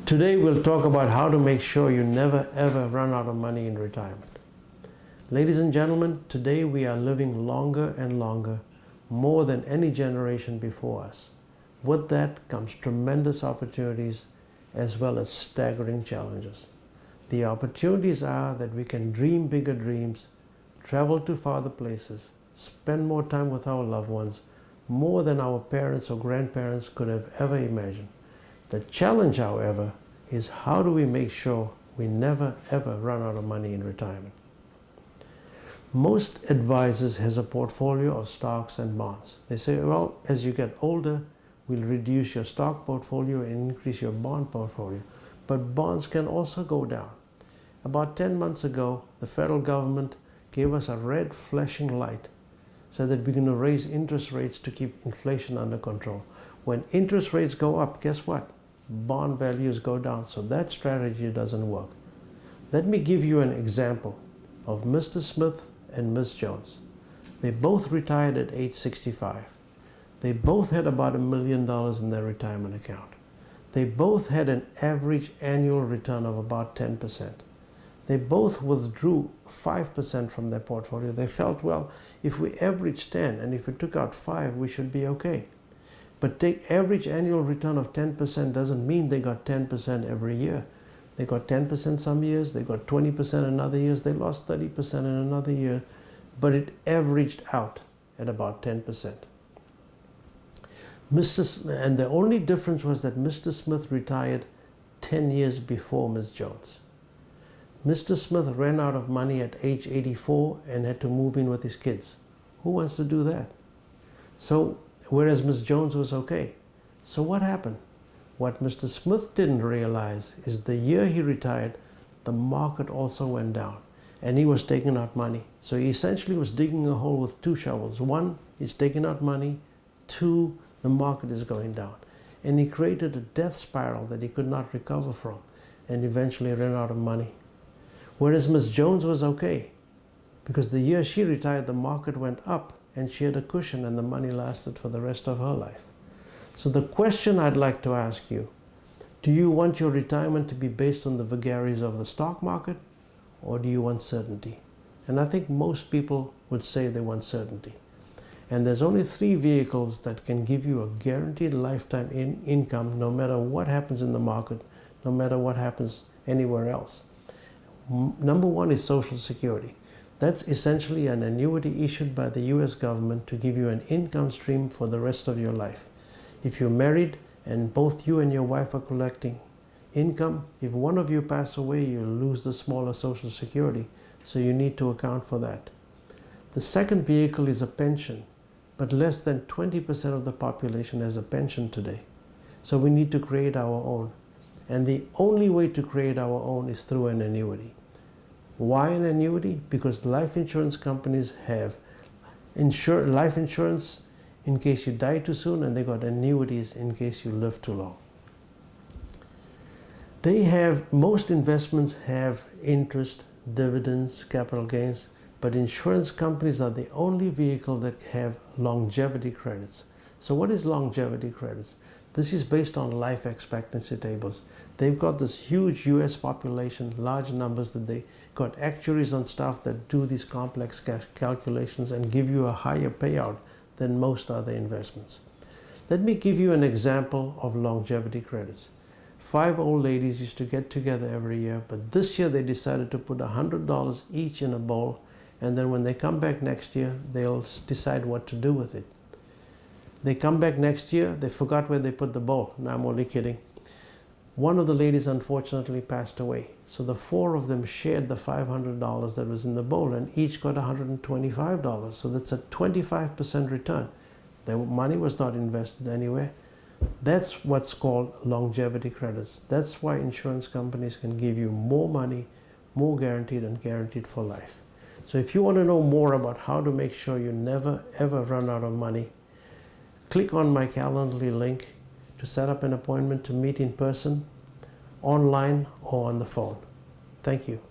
Today we'll talk about how to make sure you never ever run out of money in retirement. Ladies and gentlemen, today we are living longer and longer, more than any generation before us. With that comes tremendous opportunities as well as staggering challenges. The opportunities are that we can dream bigger dreams, travel to farther places, spend more time with our loved ones, more than our parents or grandparents could have ever imagined. The challenge, however, is how do we make sure we never ever run out of money in retirement? Most advisors has a portfolio of stocks and bonds. They say, well, as you get older, we'll reduce your stock portfolio and increase your bond portfolio. But bonds can also go down. About 10 months ago, the federal government gave us a red flashing light, said that we're going to raise interest rates to keep inflation under control. When interest rates go up, guess what? Bond values go down, so that strategy doesn't work. Let me give you an example of Mr. Smith and Ms. Jones. They both retired at age 65. They both had about $1 million in their retirement account. They both had an average annual return of about 10%. They both withdrew 5% from their portfolio. They felt, well, if we average 10 and if we took out 5, we should be okay. But take average annual return of 10% doesn't mean they got 10% every year. They got 10% some years, they got 20% in other years, they lost 30% in another year, but it averaged out at about 10%. And the only difference was that Mr. Smith retired 10 years before Ms. Jones. Mr. Smith ran out of money at age 84 and had to move in with his kids. Who wants to do that? So, whereas Ms. Jones was okay. So what happened? What Mr. Smith didn't realize is the year he retired, the market also went down and he was taking out money. So he essentially was digging a hole with 2 shovels. 1, he's taking out money. 2, the market is going down. And he created a death spiral that he could not recover from and eventually ran out of money. Whereas Ms. Jones was okay because the year she retired, the market went up and she had a cushion and the money lasted for the rest of her life. So the question I'd like to ask you, do you want your retirement to be based on the vagaries of the stock market, or do you want certainty? And I think most people would say they want certainty. And there's only 3 vehicles that can give you a guaranteed lifetime income no matter what happens in the market, no matter what happens anywhere else. Number 1 is Social Security. That's essentially an annuity issued by the US government to give you an income stream for the rest of your life. If you're married and both you and your wife are collecting income, if one of you pass away, you'll lose the smaller Social Security, so you need to account for that. The second vehicle is a pension, but less than 20% of the population has a pension today. So we need to create our own. And the only way to create our own is through an annuity. Why an annuity? Because life insurance companies have life insurance in case you die too soon, and they got annuities in case you live too long. Most investments have interest, dividends, capital gains, but insurance companies are the only vehicle that have longevity credits. So what is longevity credits? This is based on life expectancy tables. They've got this huge US population, large numbers, that they got actuaries on staff that do these complex calculations and give you a higher payout than most other investments. Let me give you an example of longevity credits. 5 old ladies used to get together every year, but this year they decided to put $100 each in a bowl, and then when they come back next year, they'll decide what to do with it. They come back next year, they forgot where they put the bowl. No, I'm only kidding. One of the ladies unfortunately passed away. So the 4 of them shared the $500 that was in the bowl and each got $125. So that's a 25% return. Their money was not invested anywhere. That's what's called longevity credits. That's why insurance companies can give you more money, more guaranteed, and guaranteed for life. So if you want to know more about how to make sure you never ever run out of money, click on my Calendly link to set up an appointment to meet in person, online, or on the phone. Thank you.